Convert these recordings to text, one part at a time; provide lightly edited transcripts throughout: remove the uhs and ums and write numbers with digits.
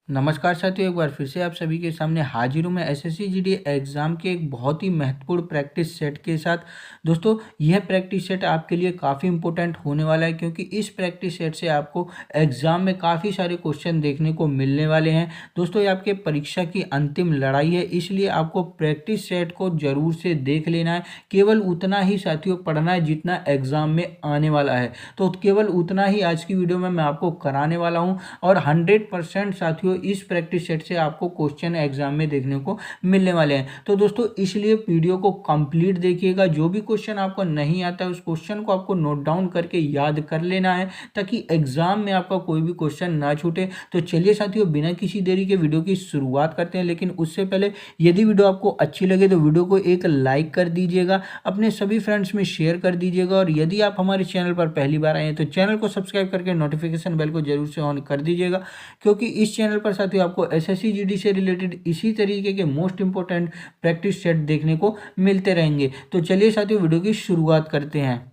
नमस्कार साथियों, एक बार फिर से आप सभी के सामने हाजिर हूँ मैं एसएससी जीडी एग्ज़ाम के एक बहुत ही महत्वपूर्ण प्रैक्टिस सेट के साथ। दोस्तों, यह प्रैक्टिस सेट आपके लिए काफ़ी इंपॉर्टेंट होने वाला है, क्योंकि इस प्रैक्टिस सेट से आपको एग्ज़ाम में काफ़ी सारे क्वेश्चन देखने को मिलने वाले हैं। दोस्तों, ये आपके परीक्षा की अंतिम लड़ाई है, इसलिए आपको प्रैक्टिस सेट को ज़रूर से देख लेना है। केवल उतना ही साथियों पढ़ना है जितना एग्ज़ाम में आने वाला है। तो केवल उतना ही आज की वीडियो में मैं आपको कराने वाला हूँ, और 100% साथियों इस प्रैक्टिस सेट से आपको क्वेश्चन एग्जाम में देखने को मिलने वाले हैं। तो दोस्तों, इसलिए वीडियो को कंप्लीट देखिएगा। जो भी क्वेश्चन आपको नहीं आता है उस क्वेश्चन को आपको नोट डाउन करके याद कर लेना है, ताकि एग्जाम में आपका कोई भी क्वेश्चन ना छूटे। तो चलिए साथियों, बिना किसी देरी के वीडियो की शुरुआत करते हैं। लेकिन उससे पहले यदि वीडियो आपको अच्छी लगे तो वीडियो को एक लाइक कर दीजिएगा, अपने सभी फ्रेंड्स में शेयर कर दीजिएगा, और यदि आप हमारे चैनल पर पहली बार आए हैं तो चैनल को सब्सक्राइब करके नोटिफिकेशन बेल को जरूर से ऑन कर दीजिएगा, क्योंकि इस चैनल पर साथियों आपको एसएससी जीडी से रिलेटेड इसी तरीके के मोस्ट इंपॉर्टेंट प्रैक्टिस सेट देखने को मिलते रहेंगे। तो चलिए साथियों, वीडियो की शुरुआत करते हैं।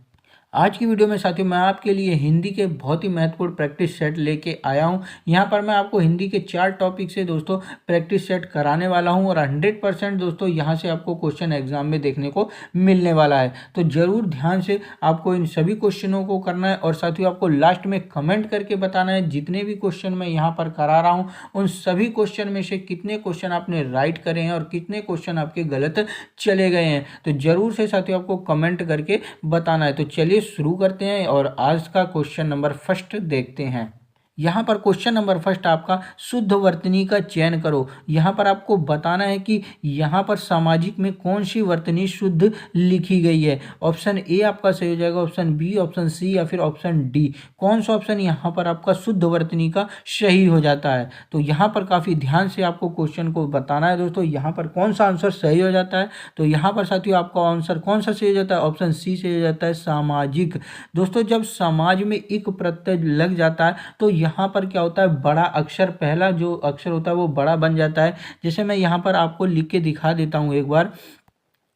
आज की वीडियो में साथियों मैं आपके लिए हिंदी के बहुत ही महत्वपूर्ण प्रैक्टिस सेट लेके आया हूं। यहां पर मैं आपको हिंदी के 4 टॉपिक से दोस्तों प्रैक्टिस सेट कराने वाला हूं, और 100% दोस्तों यहां से आपको क्वेश्चन एग्जाम में देखने को मिलने वाला है। तो जरूर ध्यान से आपको इन सभी क्वेश्चनों को करना है, और साथियों आपको लास्ट में कमेंट करके बताना है जितने भी क्वेश्चन मैं यहाँ पर करा रहा हूँ उन सभी क्वेश्चन में से कितने क्वेश्चन आपने राइट करे हैं और कितने क्वेश्चन आपके गलत चले गए हैं। तो जरूर से साथियों आपको कमेंट करके बताना है। तो चलिए शुरू करते हैं, और आज का क्वेश्चन नंबर फर्स्ट देखते हैं। यहाँ पर क्वेश्चन नंबर फर्स्ट आपका शुद्ध वर्तनी का चयन करो। यहाँ पर आपको बताना है कि यहाँ पर सामाजिक में कौन सी वर्तनी शुद्ध लिखी गई है। ऑप्शन ए आपका सही हो जाएगा, ऑप्शन बी, ऑप्शन सी या फिर ऑप्शन डी। कौन सा ऑप्शन यहाँ पर आपका शुद्ध वर्तनी का सही हो जाता है। तो यहाँ पर काफ़ी ध्यान से आपको क्वेश्चन को बताना है दोस्तों, यहाँ पर कौन सा आंसर सही हो जाता है। तो यहाँ पर साथियों आपका आंसर कौन सा सही हो जाता है, ऑप्शन सी सही हो जाता है, सामाजिक। दोस्तों, जब समाज में इक प्रत्यय लग जाता है तो यहाँ पर क्या होता है, बड़ा अक्षर, पहला जो अक्षर होता है वो बड़ा बन जाता है। जैसे मैं यहाँ पर आपको लिख के दिखा देता हूँ एक बार।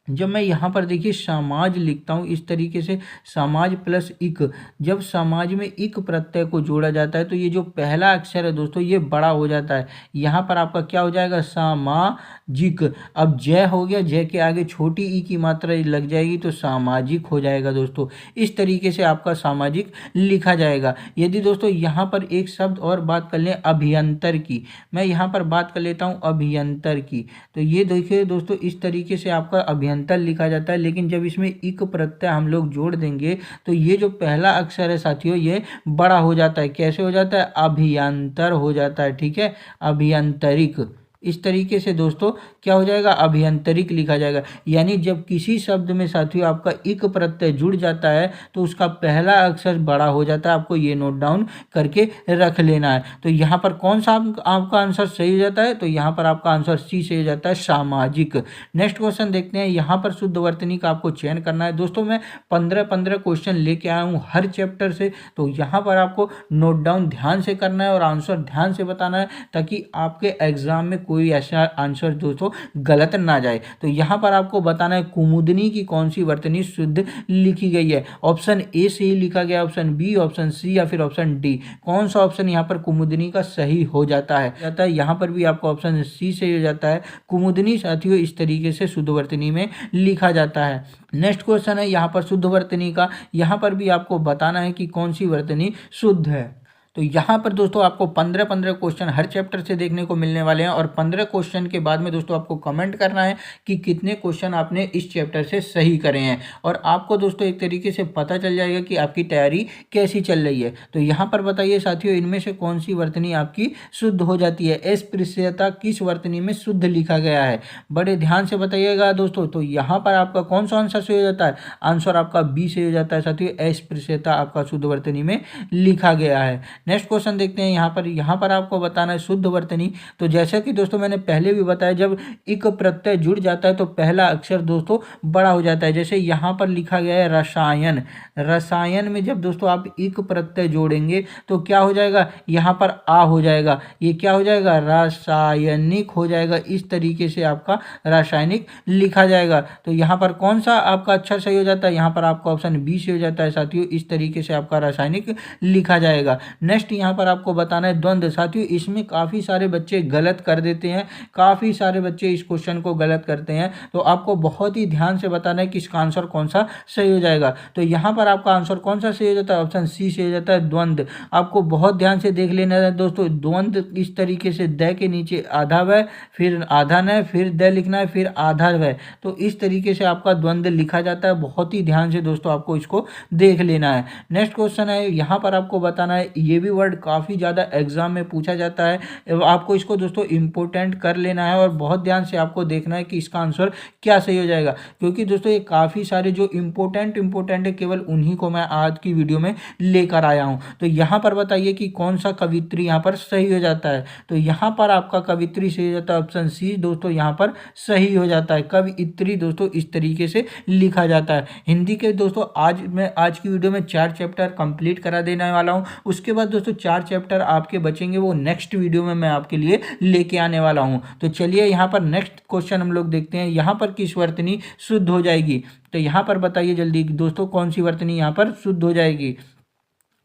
जब मैं यहाँ पर देखिए समाज लिखता हूँ इस तरीके से, समाज प्लस इक, जब समाज में इक प्रत्यय को जोड़ा जाता है तो ये जो पहला अक्षर है दोस्तों ये बड़ा हो जाता है। यहाँ पर आपका क्या हो जाएगा, सामाजिक। अब जय हो गया, जय के आगे छोटी ई की मात्रा लग जाएगी तो सामाजिक हो जाएगा दोस्तों। इस तरीके से आपका सामाजिक लिखा जाएगा। यदि दोस्तों यहाँ पर एक शब्द और बात कर लें, अभियंतर की, मैं यहाँ पर बात कर लेता हूँ अभियंतर की। तो ये देखिए दोस्तों, इस तरीके से आपका अभियंतर लिखा जाता है, लेकिन जब इसमें इक प्रत्यय हम लोग जोड़ देंगे तो ये जो पहला अक्षर है साथियों ये बड़ा हो जाता है। कैसे हो जाता है, अभियंतर हो जाता है। ठीक है, अभियंतरिक। इस तरीके से दोस्तों क्या हो जाएगा, अभियंतरिक लिखा जाएगा। यानी जब किसी शब्द में साथियों आपका इक प्रत्यय जुड़ जाता है तो उसका पहला अक्षर बड़ा हो जाता है। आपको ये नोट डाउन करके रख लेना है। तो यहाँ पर कौन सा आपका आंसर सही हो जाता है, तो यहाँ पर आपका आंसर सी सही हो जाता है, सामाजिक। नेक्स्ट क्वेश्चन देखते हैं। यहाँ पर शुद्ध वर्तनी का आपको चयन करना है। दोस्तों, मैं 15 क्वेश्चन लेके आया हूँ हर चैप्टर से, तो यहाँ पर आपको नोट डाउन ध्यान से करना है और आंसर ध्यान से बताना है, ताकि आपके एग्जाम में कोई ऐसा आंसर दोस्तों गलत ना जाए। तो यहाँ पर आपको बताना है कुमुदनी की कौन सी वर्तनी शुद्ध लिखी गई है। ऑप्शन ए सही लिखा गया, ऑप्शन बी, ऑप्शन सी या फिर ऑप्शन डी। कौन सा ऑप्शन यहाँ पर कुमुदनी का सही हो जाता है यहाँ पर भी आपका ऑप्शन सी सही हो जाता है। कुमुदनी साथियों इस तरीके से शुद्ध वर्तनी में लिखा जाता है। नेक्स्ट क्वेश्चन है यहाँ पर शुद्ध वर्तनी का। यहाँ पर भी आपको बताना है कि कौन सी वर्तनी शुद्ध है। तो यहाँ पर दोस्तों आपको 15 क्वेश्चन हर चैप्टर से देखने को मिलने वाले हैं, और 15 क्वेश्चन के बाद में दोस्तों आपको कमेंट करना है कि कितने क्वेश्चन आपने इस चैप्टर से सही करे हैं, और आपको दोस्तों एक तरीके से पता चल जाएगा कि आपकी तैयारी कैसी चल रही है। तो यहाँ पर बताइए साथियों, इनमें से कौन सी वर्तनी आपकी शुद्ध हो जाती है। अस्पृश्यता किस वर्तनी में शुद्ध लिखा गया है, बड़े ध्यान से बताइएगा दोस्तों। तो यहाँ पर आपका कौन सा आंसर सही हो जाता है, आंसर आपका बी सही हो जाता है साथियों, अस्पृश्यता आपका शुद्ध वर्तनी में लिखा गया है। नेक्स्ट क्वेश्चन देखते हैं। यहाँ पर आपको बताना है शुद्ध वर्तनी। तो जैसा कि दोस्तों मैंने पहले भी बताया, जब इक प्रत्यय जुड़ जाता है तो पहला अक्षर दोस्तों बड़ा हो जाता है। जैसे यहाँ पर लिखा गया है रसायन। रसायन में जब दोस्तों आप इक प्रत्यय जोड़ेंगे तो क्या हो जाएगा, यहाँ पर आ हो जाएगा, ये क्या हो जाएगा, रासायनिक हो जाएगा। इस तरीके से आपका रासायनिक लिखा जाएगा। तो यहाँ पर कौन सा आपका अक्षर सही हो जाता है, यहाँ पर आपका ऑप्शन बी से हो जाता है साथियों। इस तरीके से आपका रासायनिक लिखा जाएगा। नेक्स्ट यहाँ पर आपको बताना है द्वंद्व। साथियों इसमें काफ़ी सारे बच्चे गलत कर देते हैं, काफ़ी सारे बच्चे इस क्वेश्चन को गलत करते हैं, तो आपको बहुत ही ध्यान से बताना है कि इसका आंसर कौन सा सही हो जाएगा। तो यहाँ पर आपका आंसर कौन सा सही हो जाता है, ऑप्शन सी सही हो जाता है, द्वंद्व। आपको बहुत ध्यान से देख लेना है दोस्तों, द्वंद्व इस तरीके से द के नीचे आधा व, फिर आधा न, फिर द लिखना है, फिर आधा व, तो इस तरीके से आपका द्वंद्व लिखा जाता है। बहुत ही ध्यान से दोस्तों आपको इसको देख लेना है। नेक्स्ट क्वेश्चन है, यहाँ पर आपको बताना है, ये भी वर्ड काफ़ी ज़्यादा एग्जाम में पूछा जाता है, आपको इसको दोस्तों इंपोर्टेंट कर लेना है और बहुत ध्यान से आपको देखना है कि इसका आंसर क्या सही हो जाएगा, क्योंकि दोस्तों ये काफ़ी सारे जो इंपॉर्टेंट है, केवल उन्हीं को मैं आज की वीडियो में लेकर आया हूँ। तो यहाँ पर बताइए कि कौन सा कवित्री यहाँ पर सही हो जाता है। तो यहाँ पर आपका कवित्री सही हो जाता है, ऑप्शन सी दोस्तों यहाँ पर सही हो जाता है। कवित्री दोस्तों इस तरीके से लिखा जाता है। हिंदी के दोस्तों आज की वीडियो में 4 चैप्टर कंप्लीट करा देने वाला हूँ। उसके बाद दोस्तों 4 चैप्टर आपके बचेंगे, वो नेक्स्ट वीडियो में मैं आपके लिए लेके आने वाला हूँ। तो चलिए यहाँ पर नेक्स्ट क्वेश्चन हम लोग देखते हैं, यहाँ पर किस वर्तनी शुद्ध हो जाएगी। तो यहाँ पर बताइए जल्दी दोस्तों, कौन सी वर्तनी यहाँ पर शुद्ध हो जाएगी।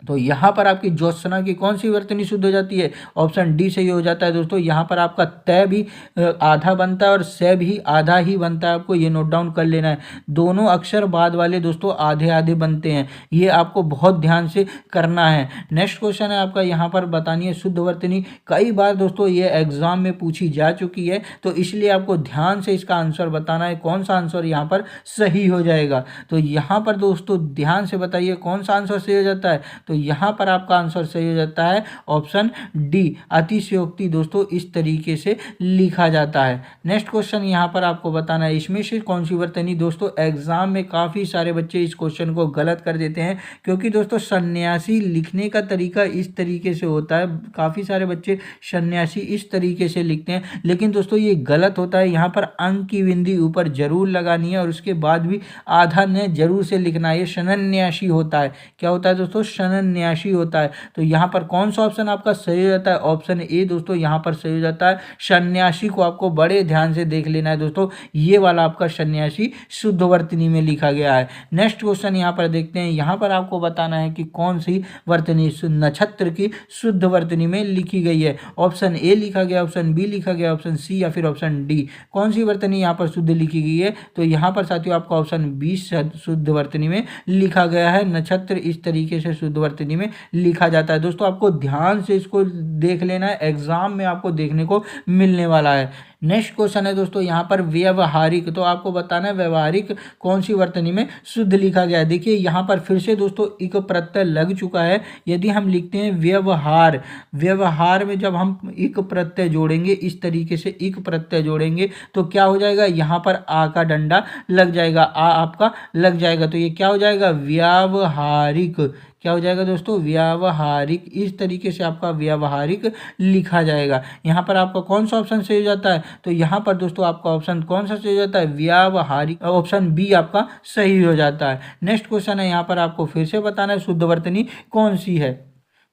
तो यहाँ पर आपकी ज्योत्सना की कौन सी वर्तनी शुद्ध हो जाती है, ऑप्शन डी सही हो जाता है दोस्तों। यहाँ पर आपका तय भी आधा बनता है और से भी आधा ही बनता है, आपको ये नोट डाउन कर लेना है। दोनों अक्षर बाद वाले दोस्तों आधे आधे बनते हैं, ये आपको बहुत ध्यान से करना है। नेक्स्ट क्वेश्चन है आपका, यहाँ पर बतानी है शुद्ध वर्तनी। कई बार दोस्तों ये एग्जाम में पूछी जा चुकी है, तो इसलिए आपको ध्यान से इसका आंसर बताना है, कौन सा आंसर यहाँ पर सही हो जाएगा। तो यहाँ पर दोस्तों ध्यान से बताइए कौन सा आंसर सही हो जाता है। तो यहाँ पर आपका आंसर सही हो जाता है, ऑप्शन डी अतिशयोक्ति दोस्तों इस तरीके से लिखा जाता है। नेक्स्ट क्वेश्चन यहाँ पर आपको बताना है, इसमें से कौन सी वर्तनी। दोस्तों एग्जाम में काफ़ी सारे बच्चे इस क्वेश्चन को गलत कर देते हैं, क्योंकि दोस्तों सन्यासी लिखने का तरीका इस तरीके से होता है, काफ़ी सारे बच्चे सन्यासी इस तरीके से लिखते हैं, लेकिन दोस्तों ये गलत होता है। यहाँ पर अंक की बिंदी ऊपर जरूर लगानी है और उसके बाद भी आधा ने जरूर से लिखना है। ये सन्यासी होता है, क्या होता है दोस्तों, सन्यासी होता है। तो यहाँ पर कौन सा ऑप्शन आपका सही हो जाता है, ऑप्शन ए दोस्तों यहाँ पर सही हो जाता है। सन्यासी को आपको बड़े ध्यान से देख लेना है दोस्तों, ये वाला आपका सन्यासी शुद्ध वर्तनी में लिखा गया है। नेक्स्ट क्वेश्चन यहाँ पर देखते हैं, यहाँ पर आपको बताना है कि कौन सी वर्तनी नक्षत्र की शुद्ध वर्तनी में लिखी गई है। ऑप्शन ए लिखा गया, ऑप्शन बी लिखा गया, ऑप्शन सी या फिर ऑप्शन डी। कौन सी वर्तनी यहाँ पर शुद्ध लिखी गई है। तो यहाँ पर साथियों आपका ऑप्शन बी शुद्ध वर्तनी में लिखा गया है। नक्षत्र इस तरीके से शुद्ध वर्तनी में लिखा जाता है। दोस्तों आपको ध्यान से इसको देख लेना है, एग्जाम में आपको देखने को मिलने वाला है। नेक्स्ट क्वेश्चन है दोस्तों यहाँ पर व्यवहारिक। तो आपको बताना है व्यवहारिक कौन सी वर्तनी में शुद्ध लिखा गया है। देखिए यहाँ पर फिर से दोस्तों इक प्रत्यय लग चुका है। यदि हम लिखते हैं व्यवहार, व्यवहार में जब हम इक प्रत्यय जोड़ेंगे, इस तरीके से इक प्रत्यय जोड़ेंगे, तो क्या हो जाएगा, यहाँ पर आ का डंडा लग जाएगा, आ आपका लग जाएगा, तो ये क्या हो जाएगा, व्यावहारिक। क्या हो जाएगा दोस्तों, व्यावहारिक। इस तरीके से आपका व्यावहारिक लिखा जाएगा। यहाँ पर आपका कौन सा ऑप्शन सही हो जाता है। तो यहाँ पर दोस्तों आपका ऑप्शन कौन सा सही हो जाता है, व्यावहारिक। ऑप्शन बी आपका सही हो जाता है। नेक्स्ट क्वेश्चन है, यहाँ पर आपको फिर से बताना है शुद्ध वर्तनी कौन सी है।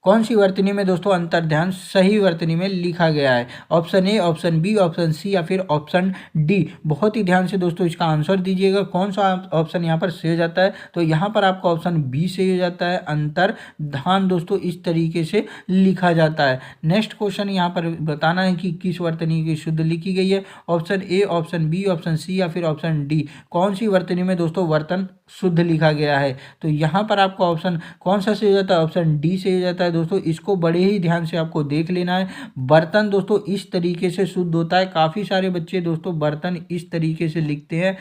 कौन सी वर्तनी में दोस्तों अंतर्ध्यान सही वर्तनी में लिखा गया है। Option A, option B, option C या फिर ऑप्शन डी। बहुत ही ध्यान से दोस्तों इसका आंसर दीजिएगा, कौन सा ऑप्शन यहाँ पर सही हो जाता है। तो यहाँ पर आपका ऑप्शन बी सही हो जाता है, अंतर्धान दोस्तों इस तरीके से लिखा जाता है। नेक्स्ट क्वेश्चन यहाँ पर बताना है कि किस वर्तनी की शुद्ध लिखी गई है। Option A, option B, option C या फिर ऑप्शन डी। कौन सी वर्तनी में दोस्तों वर्तन शुद्ध लिखा गया है। तो यहाँ पर आपका ऑप्शन कौन सा सही हो जाता है, ऑप्शन डी सही हो जाता है। दोस्तों इसको बड़े ही ध्यान से आपको देख लेना है। बर्तन दोस्तों इस तरीके से शुद्ध होता है। काफ़ी सारे बच्चे दोस्तों बर्तन इस तरीके से लिखते हैं,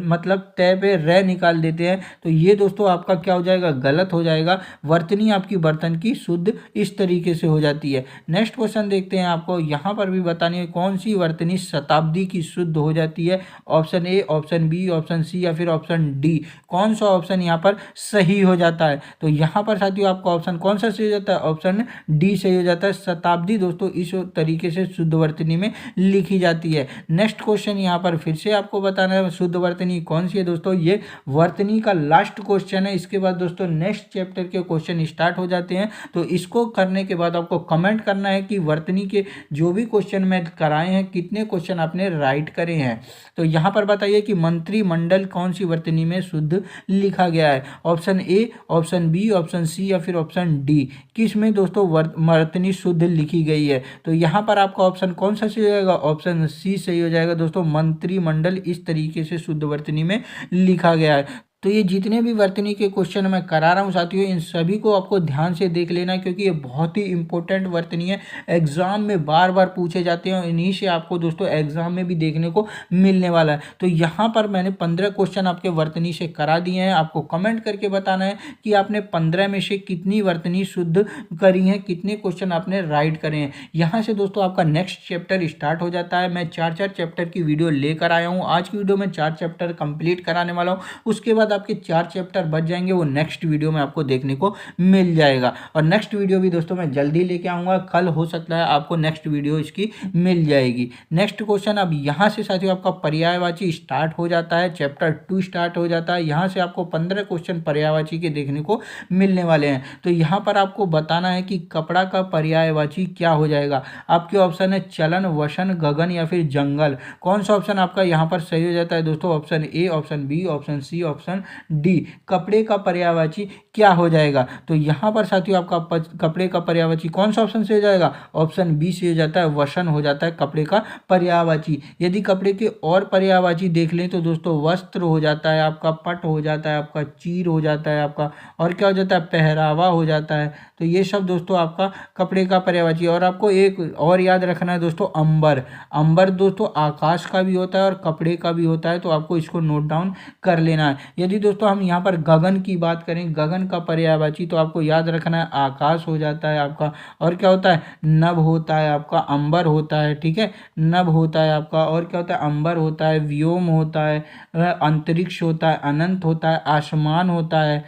मतलब तय पे रे निकाल देते हैं, तो ये दोस्तों आपका क्या हो जाएगा, गलत हो जाएगा। वर्तनी आपकी बर्तन की शुद्ध इस तरीके से हो जाती है। नेक्स्ट क्वेश्चन देखते हैं, आपको यहाँ पर भी बतानी है कौन सी वर्तनी शताब्दी की शुद्ध हो जाती है। Option A, option B, option C या फिर ऑप्शन डी। कौन सा ऑप्शन यहाँ पर सही हो जाता है। तो यहाँ पर साथियों आपका ऑप्शन कौन सा सही हो जाता है, ऑप्शन डी सही हो जाता है। शताब्दी दोस्तों इस तरीके से शुद्ध वर्तनी में लिखी जाती है। नेक्स्ट क्वेश्चन यहाँ पर फिर से आपको बताना है शुद्ध वर्तनी कौन सी है। दोस्तों ये वर्तनी का लास्ट क्वेश्चन है, इसके बाद दोस्तों नेक्स्ट चैप्टर के क्वेश्चन स्टार्ट हो जाते हैं। तो इसको करने के बाद आपको कमेंट करना है कि वर्तनी के जो भी क्वेश्चन मैं कराए हैं कितने क्वेश्चन आपने राइट करे हैं। तो यहाँ पर बताइए कि मंत्रिमंडल कौन सी वर्तनी में शुद्ध शुद्ध लिखा गया है? Option A, option B, option C या फिर ऑप्शन डी, किस में दोस्तों वर्तनी शुद्ध लिखी गई है? तो यहाँ पर आपका ऑप्शन कौन सा सही हो जाएगा? ऑप्शन सी सही हो जाएगा दोस्तों। मंत्रिमंडल इस तरीके से शुद्ध वर्तनी में लिखा गया है। तो ये जितने भी वर्तनी के क्वेश्चन मैं करा रहा हूँ साथियों, इन सभी को आपको ध्यान से देख लेना है, क्योंकि ये बहुत ही इंपॉर्टेंट वर्तनी है। एग्जाम में बार बार पूछे जाते हैं और इन्हीं से आपको दोस्तों एग्जाम में भी देखने को मिलने वाला है। तो यहाँ पर मैंने 15 क्वेश्चन आपके वर्तनी से करा दिए हैं। आपको कमेंट करके बताना है कि आपने 15 में से कितनी वर्तनी शुद्ध करी है, कितने क्वेश्चन आपने राइट करे हैं। यहाँ से दोस्तों आपका नेक्स्ट चैप्टर स्टार्ट हो जाता है। मैं 4 चैप्टर की वीडियो लेकर आया हूँ। आज की वीडियो में 4 चैप्टर कंप्लीट कराने वाला हूँ। उसके बाद आपके 4 चैप्टर बच जाएंगे, वो नेक्स्ट वीडियो में आपको देखने को मिल जाएगा। और नेक्स्ट वीडियो भी दोस्तों मैं जल्दी लेके आऊँगा, कल हो सकता है आपको नेक्स्ट वीडियो इसकी मिल जाएगी। नेक्स्ट क्वेश्चन अब यहाँ से साथियों आपका पर्यायवाची स्टार्ट हो जाता है, चैप्टर 2 स्टार्ट हो जाता है। यहाँ से आपको 15 क्वेश्चन पर्यायवाची के देखने को मिलने वाले हैं। तो यहाँ पर आपको बताना है कि कपड़ा का पर्यायवाची क्या हो जाएगा। आपके ऑप्शन है चलन, वसन, गगन या फिर जंगल। कौन सा ऑप्शन आपका यहाँ पर सही हो जाता है दोस्तों? Option A, option B, option C, option D, कपड़े का पर्यायवाची क्या हो जाएगा? तो यहाँ पर साथियों आपका कपड़े का पर्यायवाची कौन सा ऑप्शन से हो जाएगा? ऑप्शन बी से हो जाता है, वसन हो जाता है कपड़े का पर्यायवाची। यदि कपड़े के और पर्यायवाची देख लें तो दोस्तों वस्त्र हो जाता है आपका, पट हो जाता है आपका, चीर हो जाता है आपका, और क्या हो जाता है? पहरावा हो जाता है। तो ये सब दोस्तों आपका कपड़े का पर्यायवाची। और आपको एक और याद रखना है दोस्तों, अंबर। अंबर दोस्तों आकाश का भी होता है और कपड़े का भी होता है, तो आपको इसको नोट डाउन कर लेना है। यदि दोस्तों हम यहाँ पर गगन की बात करें, गगन का पर्यायवाची, तो आपको याद रखना है आकाश हो जाता है आपका, और क्या होता है? नभ होता है आपका, अंबर होता है, ठीक है, नभ होता है आपका, और क्या होता है? अंबर होता है, व्योम होता है, अंतरिक्ष होता है, अनंत होता है, आसमान होता है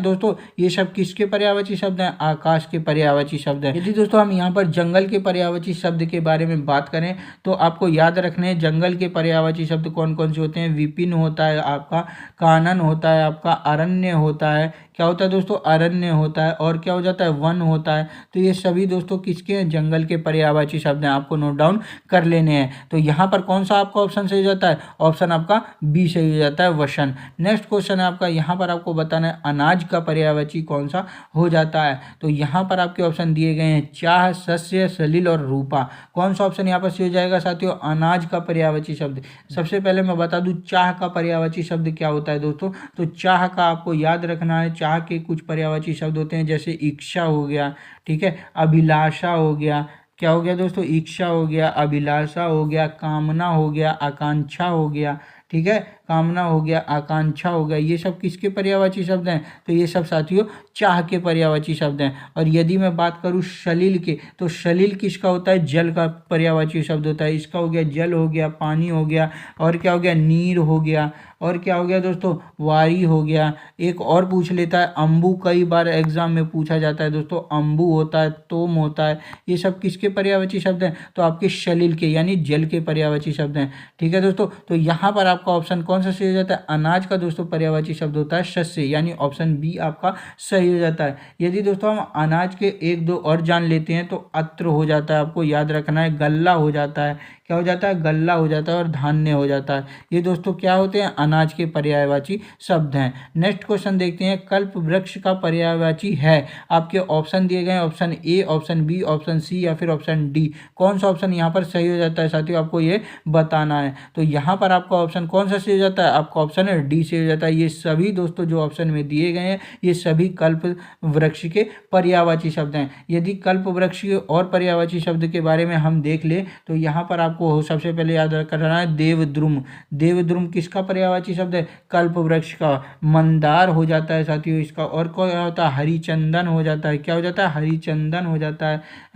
दोस्तों। ये सब किसके पर्यायवाची शब्द हैं? आकाश के पर्यायवाची शब्द हैं। यदि दोस्तों हम यहाँ पर जंगल के पर्यायवाची शब्द के बारे में बात करें तो आपको याद रखने हैं जंगल के पर्यायवाची शब्द कौन कौन से होते हैं? विपिन होता है आपका, कानन होता है आपका, अरण्य होता है, क्या होता है दोस्तों? अरण्य होता है, और क्या हो जाता है? वन होता है। तो ये सभी दोस्तों किसके हैं? जंगल के पर्यायवाची शब्द हैं, आपको नोट डाउन कर लेने हैं। तो यहाँ पर कौन सा आपका ऑप्शन सही हो जाता है? ऑप्शन आपका बी सही हो जाता है, वसन। नेक्स्ट क्वेश्चन है आपका, यहाँ पर आपको बताना है अनाज का पर्यायवाची कौन सा हो जाता है। तो यहाँ पर आपके ऑप्शन दिए गए हैं चाह, सस्य, सलिल और रूपा। कौन सा ऑप्शन यहाँ पर सही हो जाएगा साथियों? अनाज का पर्यायवाची शब्द। सबसे पहले मैं बता दूं चाह का पर्यायवाची शब्द क्या होता है दोस्तों। तो चाह का आपको याद रखना है, चाह के कुछ पर्यायवाची शब्द होते हैं, जैसे इच्छा हो गया, ठीक है, अभिलाषा हो गया, क्या हो गया दोस्तों? इच्छा हो गया, अभिलाषा हो गया, कामना हो गया, आकांक्षा हो गया, ठीक है, कामना हो गया, आकांक्षा हो गया। ये सब किसके पर्यायवाची शब्द हैं? तो ये सब साथियों चाह के पर्यायवाची शब्द हैं। और यदि मैं बात करूँ सलिल के, तो सलिल किसका होता है? जल का पर्यायवाची शब्द होता है। इसका हो गया जल हो गया, पानी हो गया, और क्या हो गया? नीर हो गया, और क्या हो गया दोस्तों? वारी हो गया। एक और पूछ लेता है अम्बु, कई बार एग्जाम में पूछा जाता है दोस्तों, अम्बु होता है, तोम होता है। ये सब किसके पर्यायवाची शब्द हैं? तो आपके सलिल के यानी जल के पर्यायवाची शब्द हैं, ठीक है दोस्तों। तो यहाँ पर आपका ऑप्शन कौन सा सही हो जाता है? अनाज का दोस्तों पर्यायवाची शब्द होता है शस्य, यानी ऑप्शन बी आपका सही हो जाता है। यदि दोस्तों हम अनाज के एक दो और जान लेते हैं तो अत्र हो जाता है, आपको याद रखना है, गल्ला हो जाता है, क्या हो जाता है? गल्ला हो जाता है, और धान्य हो जाता है। ये दोस्तों क्या होते हैं? अनाज के पर्यायवाची शब्द हैं। नेक्स्ट क्वेश्चन देखते हैं, कल्प वृक्ष का पर्यायवाची है। आपके ऑप्शन दिए गए, option A, option B, option C या फिर ऑप्शन डी। कौन सा ऑप्शन यहाँ पर सही हो जाता है साथियों? आपको ये बताना है। तो यहाँ पर आपका ऑप्शन कौन सा सही हो जाता है? आपका ऑप्शन है डी से हो जाता है। ये सभी दोस्तों जो ऑप्शन में दिए गए हैं ये सभी कल्प वृक्ष के पर्यायवाची शब्द हैं। यदि कल्प वृक्ष के और पर्यायवाची शब्द के बारे में हम देख ले तो यहाँ पर आपको सबसे पहले याद रखना है देवद्रुम। देवद्रुम किसका पर्यायवाची शब्द है? कल्प वृक्ष का। मंदार हो जाता है साथियों इसका, और क्या होता है? हरिचंदन हो जाता है, क्या हो जाता है? हरिचंदन हो जाता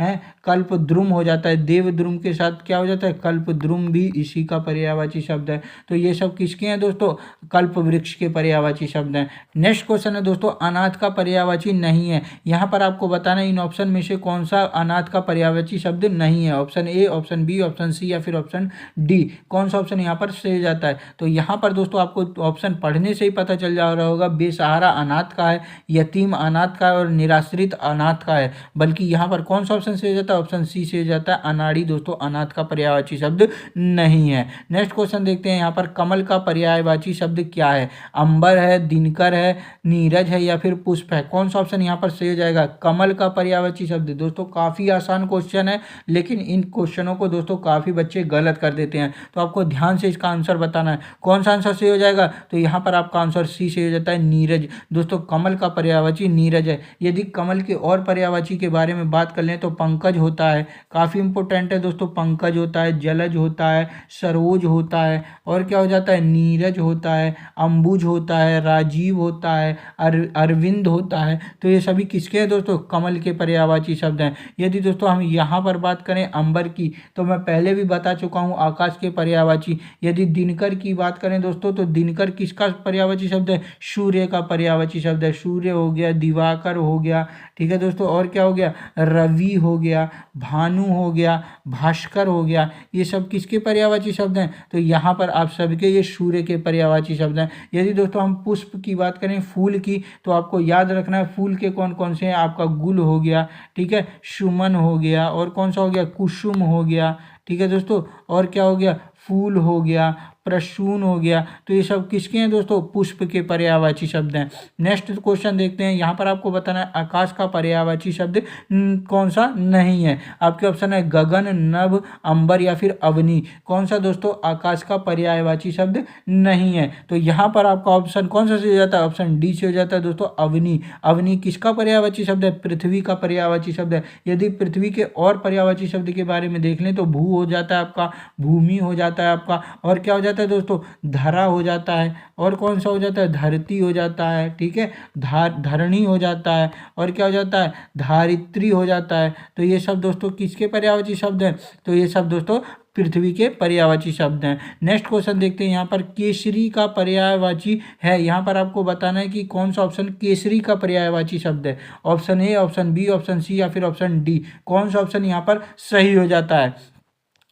है। कल्पद्रुम हो जाता है, देवद्रुम के साथ क्या हो जाता है? कल्पद्रुम भी इसी का पर्यायवाची शब्द है। तो ये सब किसके हैं दोस्तों? कल्प वृक्ष के पर्यायवाची शब्द हैं। नेक्स्ट क्वेश्चन है दोस्तों, अनाथ का पर्यायवाची नहीं है। यहाँ पर आपको बताना है इन ऑप्शन में से कौन सा अनाथ का पर्यायवाची शब्द नहीं है। Option A, option B, option C या फिर ऑप्शन डी। कौन सा ऑप्शन यहाँ पर सही जाता है? तो यहाँ पर दोस्तों आपको ऑप्शन पढ़ने से ही पता चल जा रहा होगा, बेसहारा अनाथ का है, यतीम अनाथ का है, और निराश्रित अनाथ का है। बल्कि यहाँ पर कौन सा ऑप्शन सही जाता है? ऑप्शन सी से जाता है, अनाड़ी दोस्तों अनाथ का पर्यायवाची शब्द नहीं है। नेक्स्ट क्वेश्चन देखते हैं, यहाँ पर कमल का पर्यायवाची शब्द क्या है? अंबर है, दिनकर है, नीरज है या फिर पुष्प है? कौन सा ऑप्शन यहाँ पर सही हो जाएगा? कमल का पर्यायवाची शब्द। दोस्तों काफ़ी आसान क्वेश्चन है, लेकिन इन क्वेश्चनों को दोस्तों काफ़ी बच्चे गलत कर देते हैं, तो आपको ध्यान से इसका आंसर बताना है। कौन सा आंसर सही हो जाएगा? तो यहाँ पर आपका आंसर सी सही हो जाता है, नीरज। दोस्तों कमल का पर्यायवाची नीरज है। यदि कमल के और पर्यायवाची के बारे में बात कर लें तो पंकज होता है, काफ़ी इंपॉर्टेंट है दोस्तों, पंकज होता है, जलज होता है, सरोज होता है, और क्या हो जाता है? नीरज होता है, अंबुज होता है, राजीव होता है, अरविंद होता है। तो ये सभी किसके हैं दोस्तों? कमल के पर्यायवाची शब्द हैं। यदि दोस्तों हम यहाँ पर बात करें अंबर की, तो मैं पहले भी बता चुका हूँ आकाश के पर्यायवाची। यदि दिनकर की बात करें दोस्तों, तो दिनकर किसका पर्यायवाची शब्द है? सूर्य का पर्यायवाची शब्द है। सूर्य हो गया, दिवाकर हो गया, ठीक है दोस्तों, और क्या हो गया? रवि हो गया, भानु हो गया, भास्कर हो गया। ये सब किसके पर्यायवाची शब्द हैं? तो यहाँ पर आप सबके ये सूर्य के पर्यायवाची शब्द हैं। यदि दोस्तों हम पुष्प की बात करें, फूल की, तो आपको याद रखना है फूल के कौन कौन से हैं। आपका गुल हो गया, ठीक है, सुमन हो गया, और कौन सा हो गया? कुसुम हो गया, ठीक है दोस्तों, और क्या हो गया? फूल हो गया, प्रसून हो गया। तो ये सब किसके हैं दोस्तों? पुष्प के पर्यायवाची शब्द हैं। नेक्स्ट क्वेश्चन देखते हैं। यहाँ पर आपको बताना है आकाश का पर्यायवाची शब्द कौन सा नहीं है। आपके ऑप्शन है गगन, नभ, अंबर या फिर अवनी। कौन सा दोस्तों आकाश का पर्यायवाची शब्द नहीं है? तो यहाँ पर आपका ऑप्शन कौन सा से हो जाता है? ऑप्शन डी से हो जाता है दोस्तों, अवनी। अवनी किसका पर्यायवाची शब्द है? पृथ्वी का पर्यायवाची शब्द है। यदि पृथ्वी के और पर्यायवाची शब्द के बारे में देख लें तो भू हो जाता है आपका, भूमि हो जाता है आपका, और क्या हो जाता है दोस्तों? धरा हो जाता है, और कौन सा हो जाता है? धरती हो जाता है, ठीक है, धरणी हो जाता है, और क्या हो जाता है? धारित्री हो जाता है। तो ये सब दोस्तों किसके पर्यायवाची शब्द हैं? तो ये सब दोस्तों पृथ्वी के पर्यायवाची शब्द हैं। नेक्स्ट क्वेश्चन देखते हैं। यहाँ पर केसरी का पर्यायवाची है। यहाँ पर आपको बताना है कि कौन सा ऑप्शन केसरी का पर्यायवाची शब्द है। Option A, option B, option C या फिर ऑप्शन डी। कौन सा ऑप्शन यहाँ पर सही हो जाता है?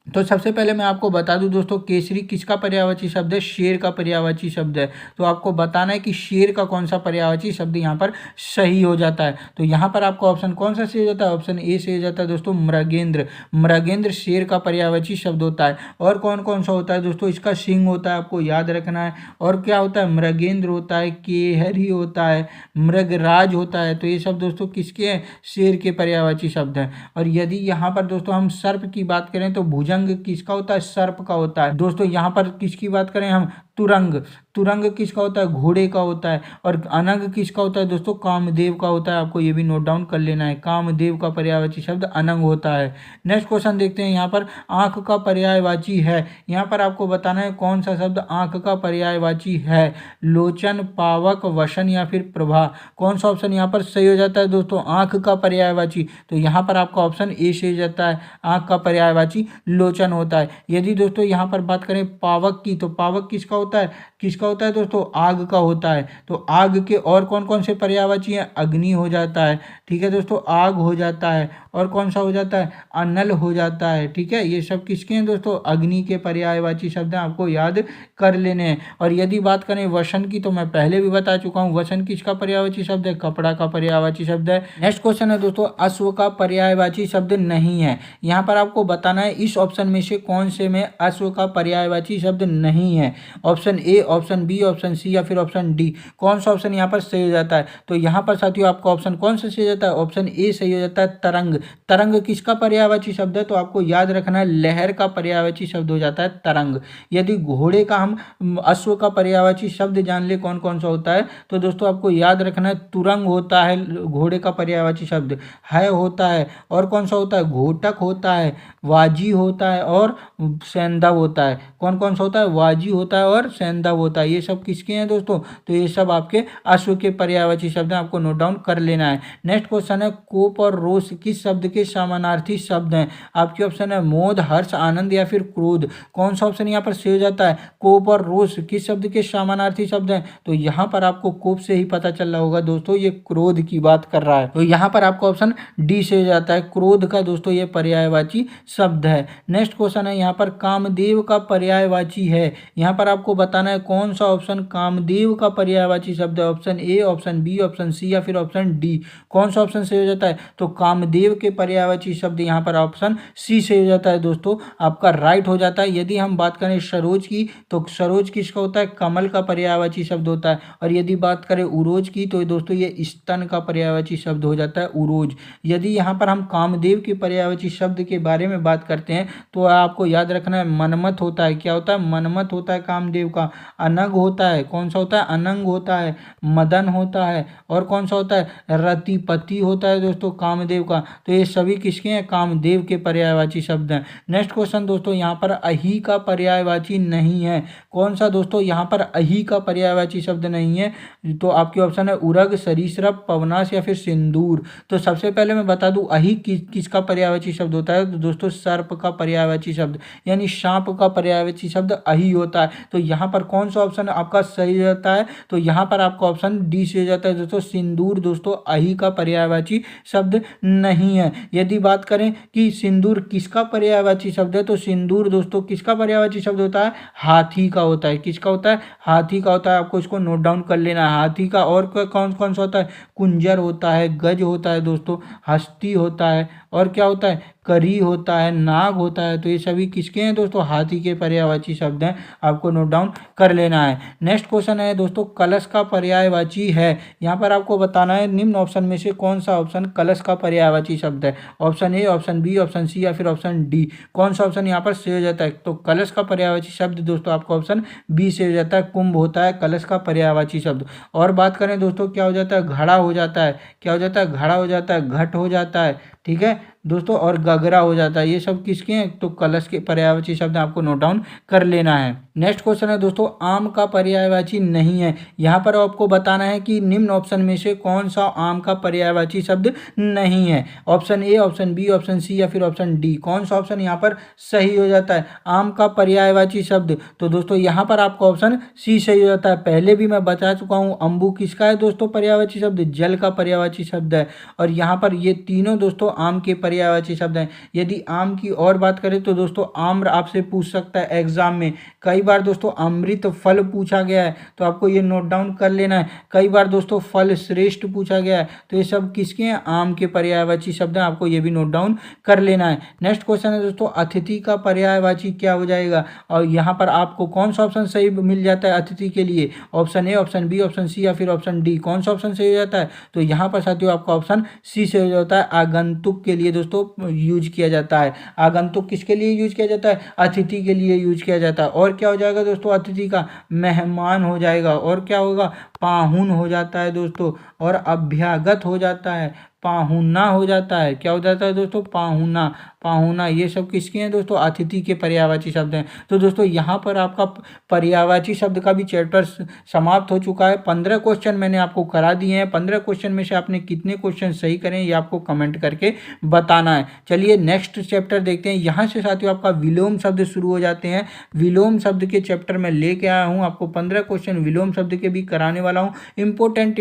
तो सबसे पहले मैं आपको बता दूं दोस्तों, केसरी किसका पर्यायवाची शब्द है? शेर का पर्यायवाची शब्द है। तो आपको बताना है कि शेर का कौन सा पर्यायवाची शब्द यहाँ पर सही हो जाता है। तो यहाँ पर आपका ऑप्शन कौन सा सही हो जाता है? ऑप्शन ए सही हो जाता है दोस्तों, मृगेंद्र। मृगेंद्र शेर का पर्यायवाची शब्द होता है। और कौन कौन सा होता है दोस्तों? इसका सिंह होता है, आपको याद रखना है। और क्या होता है? मृगेंद्र होता है, केहरी होता है, मृगराज होता है। तो ये सब दोस्तों किसके हैं? शेर के पर्यायवाची शब्द हैं। और यदि यहाँ पर दोस्तों हम सर्प की बात करें तो भुजंग किसका होता है? सर्प का होता है। दोस्तों यहाँ पर किसकी बात करें हम? तुरंग। तुरंग किसका होता है? घोड़े का होता है। और अनंग किसका होता है दोस्तों? कामदेव का होता है। आपको ये भी नोट डाउन कर लेना है, कामदेव का पर्यायवाची शब्द अनंग होता है। नेक्स्ट क्वेश्चन देखते हैं। यहाँ पर आंख का पर्यायवाची है। यहाँ पर आपको बताना है कौन सा शब्द आंख का पर्यायवाची है। लोचन, पावक, वसन या फिर प्रभा। कौन सा ऑप्शन यहाँ पर सही हो जाता है दोस्तों? आंख का पर्यायवाची। तो यहाँ पर आपका ऑप्शन ए सही हो जाता है, आंख का पर्यायवाची लोचन होता है। यदि दोस्तों यहाँ पर बात करें पावक की, तो पावक किसका होता है? किसका होता है दोस्तों? आग का होता है। तो आग के और कौन कौन से पर्यायवाची हैं? अग्नि हो जाता है, ठीक है दोस्तों, आग हो जाता है, और कौन सा हो जाता है? अनल हो जाता है, ठीक है। ये सब किसके हैं दोस्तों? अग्नि के पर्यायवाची शब्द हैं, आपको याद कर लेने हैं। और यदि बात करें वसन की, तो मैं पहले भी बता चुका हूँ, वसन किसका पर्यायवाची शब्द है? कपड़ा का पर्यायवाची शब्द है। नेक्स्ट क्वेश्चन है दोस्तों, अश्व का पर्यायवाची शब्द नहीं है। यहाँ पर आपको बताना है इस ऑप्शन में से कौन से में अश्व का पर्यायवाची शब्द नहीं है। Option A, option B, option C या फिर ऑप्शन डी। कौन सा ऑप्शन यहाँ पर सही हो जाता है? तो यहाँ पर साथियों आपका ऑप्शन कौन सा सही हो जाता है? ऑप्शन ए सही हो जाता है, तरंग। तरंग किसका पर्यायवाची शब्द है? तो आपको याद रखना है लहर का पर्यायवाची शब्द हो जाता है तरंग। यदि घोड़े का हम अश्व का पर्यायवाची शब्द जान ले कौन कौन सा होता है, तो दोस्तों आपको याद रखना है तुरंग होता है घोड़े का पर्यायवाची शब्द, है होता है, और कौन सा होता है? घोटक होता है, वाजी होता है, और सैंधव होता है। कौन कौन सा होता है? वाजी होता है और सैंधव होता है। ये सब किसके हैं दोस्तों? तो ये सब आपके अश्व के पर्यायवाची शब्द हैं, आपको नोट डाउन कर लेना है। नेक्स्ट क्वेश्चन है, कोप और रोष किस शब्द के समानार्थी शब्द हैं? आपके ऑप्शन है मोद, हर्ष, आनंद या फिर क्रोध। कौन सा ऑप्शन यहाँ पर सही हो जाता है? कोप और रोष किस शब्द के समानार्थी शब्द हैं? तो यहाँ पर आपको कोप से ही पता चल रहा होगा दोस्तों, ये क्रोध की बात कर रहा है। तो यहाँ पर आपका ऑप्शन डी से हो जाता है, क्रोध का दोस्तों ये पर्यायवाची शब्द है। नेक्स्ट क्वेश्चन है यहाँ पर कामदेव का पर्यायवाची है। यहाँ पर आपको आपको बताना है कौन सा ऑप्शन कामदेव का पर्यायवाची शब्द है। Option A, option B, option C या फिर ऑप्शन डी। कौन सा ऑप्शन सही हो जाता है? तो कामदेव के पर्यायवाची शब्द यहाँ पर ऑप्शन सी सही हो जाता है दोस्तों, आपका राइट हो जाता है। यदि हम बात करें सरोज की, तो सरोज किसका होता है? कमल का पर्यायवाची शब्द होता है। और यदि बात करें उरोज की, तो दोस्तों ये स्तन का पर्यायवाची शब्द हो जाता है उरोज। यदि यहाँ पर हम कामदेव के पर्यायवाची शब्द के बारे में बात करते हैं तो आपको याद रखना है मनमत होता है। क्या होता है? मनमत होता है कामदेव का। अनग होता है, कौन सा होता है? अनंग होता है। मदन होता है। और कौन सा होता है? रतिपति होता है दोस्तों कामदेव का। तो ये सभी किसके हैं? कामदेव के पर्यायवाची शब्द हैं। नेक्स्ट क्वेश्चन दोस्तों, यहाँ पर अहि का पर्यायवाची नहीं है। कौन सा दोस्तों यहाँ पर अहि का पर्यायवाची शब्द नहीं है? तो आपके ऑप्शन है उरग, सरीसृप, पवनाश या फिर सिंदूर। तो सबसे पहले मैं बता दूं अहि किसका पर्यायवाची शब्द होता है? तो दोस्तों सर्प का पर्यायवाची शब्द यानी सांप का पर्यायवाची शब्द अहि होता है। तो यहाँ पर कौन सा ऑप्शन आपका सही रहता है? तो यहाँ पर आपका ऑप्शन डी से जाता है दोस्तों सिंदूर दोस्तों अहि का पर्यायवाची शब्द नहीं है। यदि बात करें कि सिंदूर किसका पर्यायवाची शब्द है, तो सिंदूर दोस्तों किसका पर्यायवाची शब्द होता है? हाथी का होता है। किसका होता है? हाथी का होता है। आपको इसको नोट डाउन कर लेना है हाथी का। और कौन कौन सा होता है? कुंजर होता है, गज होता है दोस्तों, हस्ती होता है, और क्या होता है? करी होता है, नाग होता है। तो ये सभी किसके हैं दोस्तों? हाथी के पर्यायवाची शब्द हैं, आपको नोट डाउन कर लेना है। नेक्स्ट क्वेश्चन है दोस्तों कलश का पर्यायवाची है। यहाँ पर आपको बताना है निम्न ऑप्शन में से कौन सा ऑप्शन कलश का पर्यायवाची शब्द है। Option A, option B, option C या फिर ऑप्शन डी। कौन सा ऑप्शन यहाँ पर सही हो जाता है? तो कलश का पर्यायवाची शब्द दोस्तों आपका ऑप्शन बी से हो जाता है, कुंभ होता है कलश का पर्यायवाची शब्द। और बात करें दोस्तों क्या हो जाता है? घड़ा हो जाता है। क्या हो जाता है? घड़ा हो जाता है, घट हो जाता है, ठीक है दोस्तों, और गगरा हो जाता है। ये सब किसके हैं? तो कलश के पर्यायवाची शब्द आपको नोट डाउन कर लेना है। नेक्स्ट क्वेश्चन है दोस्तों आम का पर्यायवाची नहीं है। यहाँ पर आपको बताना है कि निम्न ऑप्शन में से कौन सा आम का पर्यायवाची शब्द नहीं है। Option A, option B, option C या फिर ऑप्शन डी। कौन सा ऑप्शन यहाँ पर सही हो जाता है? आम का पर्यायवाची शब्द, तो दोस्तों यहाँ पर आपका ऑप्शन सी सही हो जाता है। पहले भी मैं बता चुका हूँ अम्बू किसका है दोस्तों पर्यायवाची शब्द? जल का पर्यायवाची शब्द है। और यहाँ पर ये तीनों दोस्तों आम के पर्यायवाची शब्द हैं। यदि आम की और बात करें तो दोस्तों आम्र आपसे पूछ सकता है एग्जाम में। कई बार दोस्तों अमृत फल पूछा गया है, तो आपको ये नोट डाउन कर लेना है। कई बार दोस्तों फल श्रेष्ठ पूछा गया है। तो ये सब किसके हैं? आम के पर्यायवाची शब्द हैं, आपको ये भी नोट डाउन कर लेना है। नेक्स्ट क्वेश्चन है दोस्तों अतिथि का पर्यायवाची क्या हो जाएगा? और यहाँ पर आपको कौन सा ऑप्शन सही मिल जाता है अतिथि के लिए? Option A, option B, option C या फिर ऑप्शन डी। कौन सा ऑप्शन सही हो जाता है? तो यहाँ पर साथियों आपका ऑप्शन सी से हो जाता है। आगंतुक के लिए दोस्तों यूज किया जाता है। आगंतुक किसके लिए यूज किया जाता है? अतिथि के लिए यूज किया जाता है। और क्या हो जाएगा दोस्तों? अतिथि का मेहमान हो जाएगा। और क्या होगा? पाहुन हो जाता है दोस्तों। और अभ्यागत हो जाता है, पाहुना हो जाता है। क्या हो जाता है दोस्तों? पाहुना, पाहुना। ये सब किसके हैं दोस्तों? अतिथि के पर्यायवाची शब्द हैं। तो दोस्तों यहाँ पर आपका पर्यायवाची शब्द का भी चैप्टर समाप्त हो चुका है। 15 क्वेश्चन मैंने आपको करा दिए हैं। 15 क्वेश्चन में से आपने कितने क्वेश्चन सही करें ये आपको कमेंट करके बताना है। चलिए नेक्स्ट चैप्टर देखते हैं। यहाँ से साथियों आपका विलोम शब्द शुरू हो जाते हैं। विलोम शब्द के चैप्टर में लेके आया हूँ, आपको 15 क्वेश्चन विलोम शब्द के भी कराने वाला हूँ। इंपॉर्टेंट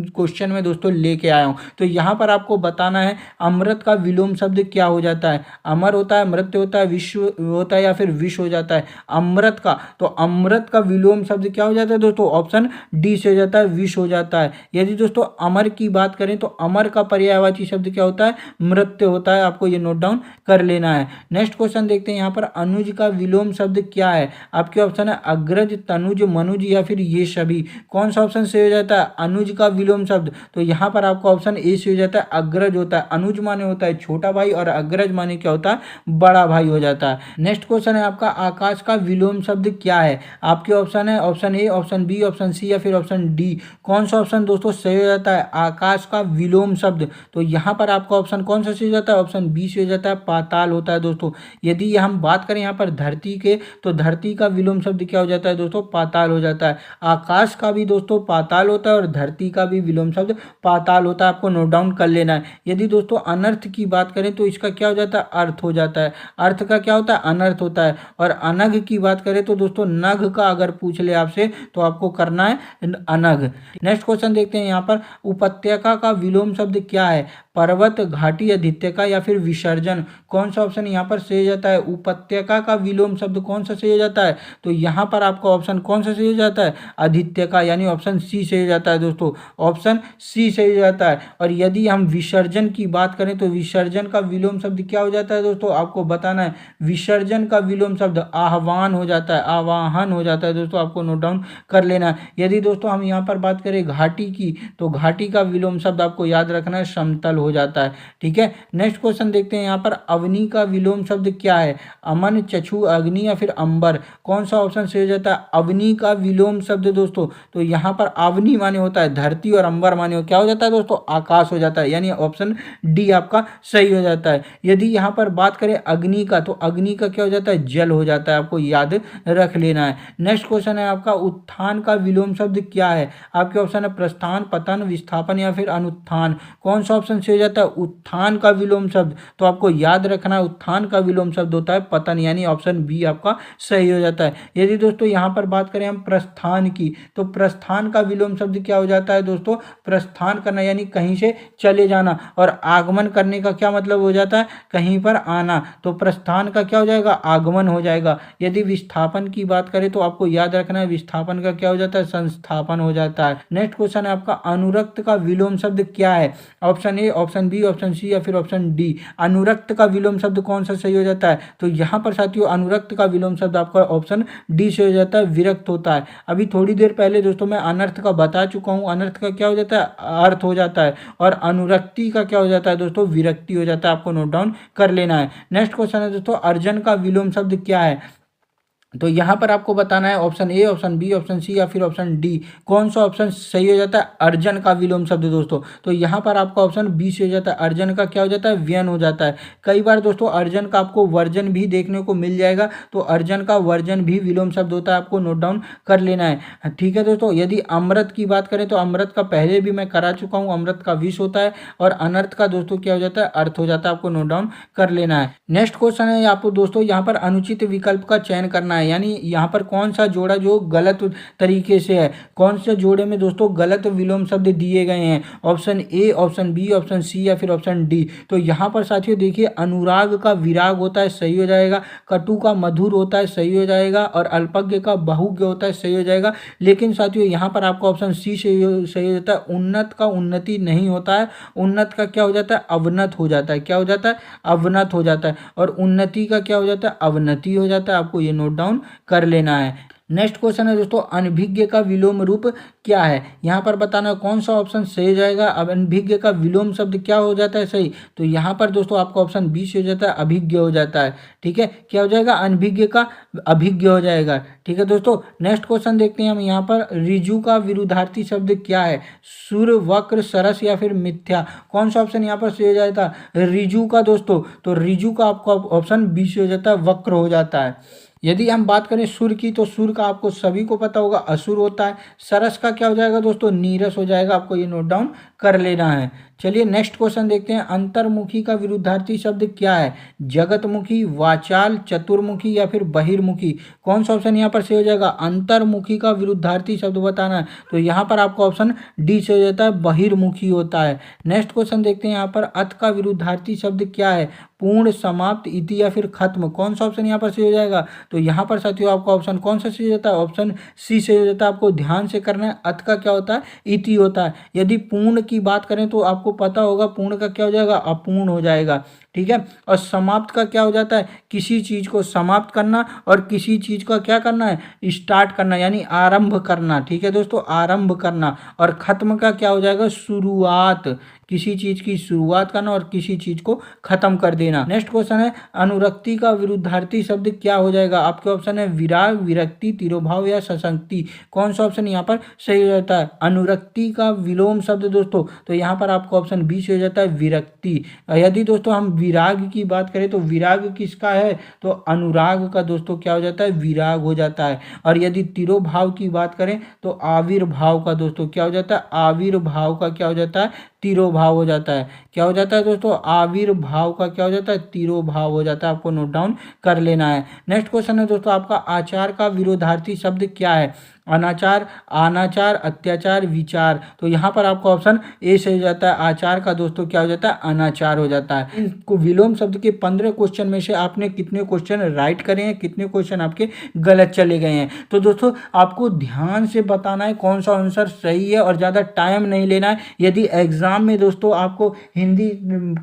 क्वेश्चन में दोस्तों लेके आया हूँ। तो यहाँ पर आपको बताना है अमृत का विलोम शब्द क्या हो जाता है? अमर होता है, मृत्य होता है, विश्व होता है या फिर विष हो जाता है? अमृत का, तो अमृत का विलोम शब्द क्या हो जाता है दोस्तों? ऑप्शन डी से हो जाता है, विष हो जाता है। यदि दोस्तों अमर की बात करें तो अमर का पर्यायवाची शब्द क्या होता है? मृत्य होता है। आपको ये नोट डाउन कर लेना है। नेक्स्ट क्वेश्चन देखते हैं। यहाँ पर अनुज का विलोम शब्द क्या है? आपके ऑप्शन है अग्रज, तनुज, मनुज या फिर ये सभी। कौन सा ऑप्शन से हो जाता है अनुज का विलोम शब्द? तो यहाँ पर आपका ऑप्शन ए से हो जाता है, अग्रज होता है। अनुज माने होता है छोटा भाई और अग्रज माने क्या होता है? बड़ा भाई हो जाता है। नेक्स्ट क्वेश्चन है आपका आकाश का विलोम शब्द क्या है? आपके ऑप्शन है option A, option B, option C या फिर ऑप्शन डी। कौन सा ऑप्शन दोस्तों सही हो जाता है आकाश का विलोम शब्द? तो यहाँ पर आपका ऑप्शन कौन सा सही हो जाता है? ऑप्शन बी से हो जाता है, पाताल होता है दोस्तों। यदि हम बात करें यहाँ पर धरती के, तो धरती का विलोम शब्द क्या हो जाता है दोस्तों? पाताल हो जाता है। आकाश का भी दोस्तों पाताल होता है और धरती का भी विलोम शब्द पाताल होता है। आपको नोट डाउन कर लेना है। यदि दोस्तों अनर्थ की बात करें तो इसका क्या हो जाता है? अर्थ हो जाता है। अर्थ का क्या होता है? अनर्थ होता है। और अनघ की बात करें तो दोस्तों नघ का अगर पूछ ले आपसे तो आपको करना है अनघ। नेक्स्ट क्वेश्चन देखते हैं। यहाँ पर उपत्यका का विलोम शब्द क्या है? पर्वत, घाटी, अधित्यका या फिर विसर्जन, कौन सा ऑप्शन यहाँ पर सही हो जाता है? उपत्यका का विलोम शब्द कौन सा सही हो जाता है? तो यहाँ पर आपका ऑप्शन कौन सा सही हो जाता है? अधित्यका, यानी ऑप्शन सी सही हो जाता है दोस्तों, ऑप्शन सी सही हो जाता है। और यदि हम विसर्जन की बात करें तो विसर्जन का विलोम शब्द क्या हो जाता है दोस्तों? आपको बताना है। विसर्जन का विलोम शब्द आह्वान हो जाता है, आवाहन हो जाता है दोस्तों, आपको नोट डाउन कर लेना है। यदि दोस्तों हम यहाँ पर बात करें घाटी की, तो घाटी का विलोम शब्द आपको याद रखना है, समतल हो जाता है। ठीक है, नेक्स्ट क्वेश्चन देखते हैं यहाँ पर। अवनी का विलोम शब्द क्या है? अमन, चक्षु, अग्नि या फिर अंबर, कौन सा ऑप्शन सही हो जाता है? अवनी का विलोम शब्द दोस्तों, तो यहाँ पर अवनी माने होता है धरती और अंबर माने क्या हो जाता है दोस्तों? आकाश हो जाता है, यानी ऑप्शन डी आपका सही हो जाता है। यदि यहाँ पर बात करें अग्नि का, तो अग्नि का क्या हो जाता है? जल हो जाता है, आपको याद रख लेना है। नेक्स्ट क्वेश्चन है आपका, उत्थान का विलोम शब्द क्या है? आपके ऑप्शन है प्रस्थान, पतन, विस्थापन या फिर अनुत्थान, कौन सा ऑप्शन सही हो जाता है? उत्थान का विलोम शब्द, तो आपको याद रखना है उत्थान का विलोम शब्द होता है पतन, यानी ऑप्शन बी आपका सही हो जाता है। यदि दोस्तों यहाँ पर बात करें हम प्रस्थान की, तो प्रस्थान का विलोम शब्द क्या हो जाता है दोस्तों? प्रस्थान करना, यानी कहीं से चले जाना, और आगमन करने का क्या मतलब हो जाता है? कहीं पर आना, तो प्रस्थान का क्या हो जाएगा? आगमन हो जाएगा। यदि विस्थापन की बात करें तो आपको याद रखना है विस्थापन का क्या हो जाता है? संस्थापन हो जाता है। नेक्स्ट क्वेश्चन है आपका, अनुरक्त का विलोम शब्द क्या है? Option A, option B, option C या फिर ऑप्शन डी। अनुरक्त का विलोम शब्द कौन सा सही हो जाता है? तो यहाँ पर साथियों अनुरक्त का विलोम शब्द आपका ऑप्शन डी से हो जाता है, विरक्त होता है। अभी थोड़ी देर पहले दोस्तों मैं अनर्थ का बता चुका हूँ, अनर्थ का क्या हो जाता है? अर्थ हो जाता है, और अनुरक्ति का क्या हो जाता है दोस्तों? विरक्ति हो जाता है, आपको नोट डाउन कर लेना है। नेक्स्ट क्वेश्चन है दोस्तों, अर्जन का विलोम शब्द क्या है? तो यहाँ पर आपको बताना है option A, option B, option C या फिर ऑप्शन डी, कौन सा ऑप्शन सही हो जाता है? अर्जन का विलोम शब्द दोस्तों, तो यहाँ पर आपका ऑप्शन बी से हो जाता है, अर्जन का क्या हो जाता है? व्यन हो जाता है। कई बार दोस्तों अर्जन का आपको वर्जन भी देखने को मिल जाएगा, तो अर्जन का वर्जन भी विलोम शब्द होता है, आपको नोट डाउन कर लेना है। ठीक है दोस्तों, यदि अमृत की बात करें तो अमृत का पहले भी मैं करा चुका हूँ, अमृत का विष होता है, और अनर्थ का दोस्तों क्या हो जाता है? अर्थ हो जाता है, आपको नोट डाउन कर लेना है। नेक्स्ट क्वेश्चन है आपको दोस्तों, यहाँ पर अनुचित विकल्प का चयन करना है, यानी यहाँ पर कौन सा जोड़ा जो गलत तरीके से है, कौन से जोड़े में दोस्तों गलत विलोम शब्द दिए गए हैं? Option A, option B, option C या फिर ऑप्शन डी। तो यहाँ पर साथियों देखिए, अनुराग का विराग होता है, सही हो जाएगा। कटु का मधुर होता है, सही हो जाएगा। और अल्पज्ञ का बहुज्ञ होता है, सही हो जाएगा। लेकिन साथियों यहाँ पर आपका ऑप्शन सी सही हो जाता है, उन्नत का उन्नति नहीं होता है, उन्नत का क्या हो जाता है? अवनत हो जाता है। क्या हो जाता है? अवनत हो जाता है। और उन्नति का क्या हो जाता है? अवनति हो जाता है, आपको ये नोट डाउन कर लेना है। नेक्स्ट क्वेश्चन है दोस्तों, अनभिज्ञ का विलोम रूप क्या है? यहाँ पर बताना है कौन सा ऑप्शन सही हो जाएगा। अब अनभिज्ञ का विलोम शब्द क्या हो जाता है सही? तो यहाँ पर दोस्तों आपका ऑप्शन बी से हो जाता है, अभिज्ञ हो जाता है। ठीक है, क्या हो जाएगा? अनभिज्ञ का अभिज्ञ हो जाएगा। ठीक है दोस्तों, नेक्स्ट क्वेश्चन देखते हैं हम यहाँ पर, ऋजु का विरुद्धार्थी शब्द क्या है? सुर, वक्र, सरस या फिर मिथ्या, कौन सा ऑप्शन यहाँ पर सही हो जाता है? ऋजु का दोस्तों, तो ऋजु का आपका ऑप्शन बी से हो जाता है, वक्र हो जाता है। यदि हम बात करें सुर की, तो सुर का आपको सभी को पता होगा असुर होता है। सरस का क्या हो जाएगा दोस्तों? नीरस हो जाएगा, आपको ये नोट डाउन कर लेना है। चलिए नेक्स्ट क्वेश्चन देखते हैं, अंतर्मुखी का विरुद्धार्थी शब्द क्या है? जगतमुखी, वाचाल, चतुर्मुखी या फिर बहिर्मुखी, कौन सा ऑप्शन यहाँ पर सही हो जाएगा? अंतर्मुखी का विरुद्धार्थी शब्द बताना है, तो यहाँ पर आपका ऑप्शन डी से हो जाता है, बहिर्मुखी होता है। नेक्स्ट क्वेश्चन देखते हैं यहाँ पर, अत का विरुद्धार्थी शब्द क्या है? पूर्ण, समाप्त, इति या फिर खत्म, कौन सा ऑप्शन यहाँ पर सही हो जाएगा? तो यहाँ पर साथियों आपका ऑप्शन कौन सा सही हो जाता है? ऑप्शन सी से हो जाता है, आपको ध्यान से करना है। अत का क्या होता है? इति होता है। यदि पूर्ण की बात करें तो आपको पता होगा पूर्ण का क्या हो जाएगा? अपूर्ण हो जाएगा। ठीक है, और समाप्त का क्या हो जाता है? किसी चीज को समाप्त करना, और किसी चीज का क्या करना है? स्टार्ट करना, यानी आरंभ करना। ठीक है दोस्तों, आरंभ करना। और खत्म का क्या हो जाएगा? शुरुआत, किसी चीज की शुरुआत करना और किसी चीज को खत्म कर देना। नेक्स्ट क्वेश्चन है, अनुरक्ति का विरुद्धार्थी शब्द क्या हो जाएगा? आपके ऑप्शन है विराग, विरक्ति, तिरोभाव या सशक्ति, कौन सा ऑप्शन यहाँ पर सही हो जाता है? अनुरक्ति का विलोम शब्द दोस्तों, तो यहाँ पर आपका ऑप्शन बी से हो जाता है, विरक्ति। यदि दोस्तों हम विराग की बात करें तो विराग किसका है? तो अनुराग का दोस्तों क्या हो जाता है? विराग हो जाता है। और यदि तिरोभाव की बात करें तो आविर्भाव का दोस्तों क्या हो जाता है? आविर्भाव का क्या हो जाता है? तिरोभाव हो जाता है। क्या हो जाता है दोस्तों? आविर्भाव का क्या हो जाता है? तिरोभाव हो जाता है। आपको नोट डाउन कर लेना है। नेक्स्ट क्वेश्चन है दोस्तों आपका, आचार का विरोधार्थी शब्द क्या है? अनाचार, अनाचार, अत्याचार, विचार। तो यहाँ पर आपका ऑप्शन ए से हो जाता है। आचार का दोस्तों क्या हो जाता है? अनाचार हो जाता है। इनको विलोम शब्द के 15 क्वेश्चन में से आपने कितने क्वेश्चन राइट करे हैं, कितने क्वेश्चन आपके गलत चले गए हैं? तो दोस्तों आपको ध्यान से बताना है कौन सा आंसर सही है और ज़्यादा टाइम नहीं लेना है। यदि एग्जाम में दोस्तों आपको हिंदी